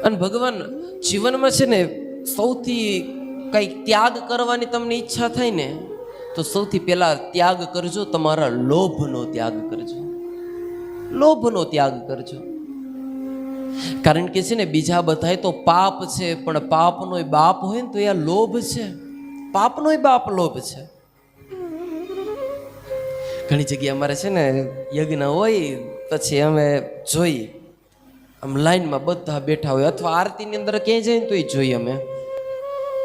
અને ભગવાન જીવનમાં છે ને સૌથી કંઈક ત્યાગ કરવાની તમને ઈચ્છા થાય ને તો સૌથી પહેલા ત્યાગ કરજો, તમારા લોભનો ત્યાગ કરજો, લોભનો ત્યાગ કરજો. કારણ કે છે ને બીજા બધાય તો પાપ છે, પણ પાપનો બાપ હોય ને તો એ લોભ છે. પાપનો બાપ લોભ છે. ઘણી જગ્યાએ અમારે છે ને યજ્ઞ હોય પછી અમે જોઈએ આમ લાઈનમાં બધા બેઠા હોય, અથવા આરતીની અંદર ક્યાંય જાય ને તો એ જોઈએ અમે.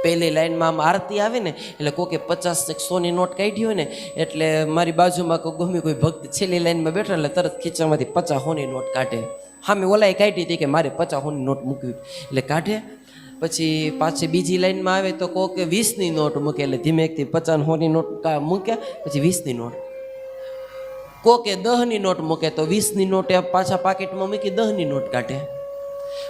પહેલી લાઈનમાં આમ આરતી આવે ને એટલે કોકે 50 100ની નોટ કાઢી હોય ને એટલે મારી બાજુમાં ગમે કોઈ ભક્ત છેલ્લી લાઈનમાં બેઠા એટલે તરત ખીચામાંથી 50 100ની નોટ કાઢે. હા, મેં ઓલાએ કાઢી હતી કે મારે 50 100ની નોટ મૂકવી એટલે કાઢે. પછી પાછી બીજી લાઈનમાં આવે તો કોકે 20ની નોટ મૂકે એટલે ધીમે એકથી 50 100ની નોટ મૂકે, પછી 20ની નોટ. કોકે 10ની નોટ મૂકે તો 20ની નોટ પાછા પાકેટમાં મૂકી 10ની નોટ કાઢે.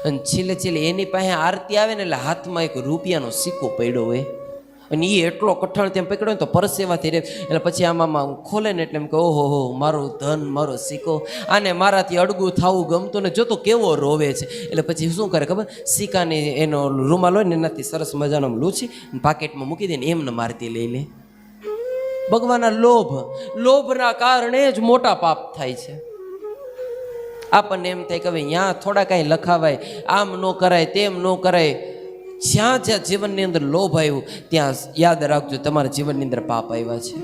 અને છેલ્લે એની પાસે આરતી આવે ને એટલે હાથમાં એક રૂપિયાનો સિક્કો પડ્યો હોય અને એ એટલો કઠણ તેમ પકડ્યો ને તો પરસેવાથી રહે. એટલે પછી આમાં ખોલે ને એટલે એમ કે ઓહો હો, મારું ધન, મારો સિક્કો, આને મારાથી અડગું થવું ગમતું ને જોતો કેવો રોવે છે. એટલે પછી શું કરે ખબર, સિક્કાની એનો રૂમાલ હોય ને એનાથી સરસ મજાનો લૂછી પાકેટમાં મૂકી દે ને એમને મારતી લઈ લે. ભગવાનના લોભના કારણે જ મોટા પાપ થાય છે. આપણને એમ થાય કે હવે ત્યાં થોડા કાંઈ લખાવાય, આમ ન કરાય, તેમ ન કરાય. જ્યાં જ્યાં જીવનની અંદર લોભ આવ્યું ત્યાં યાદ રાખજો તમારા જીવનની અંદર પાપ આવ્યા છે.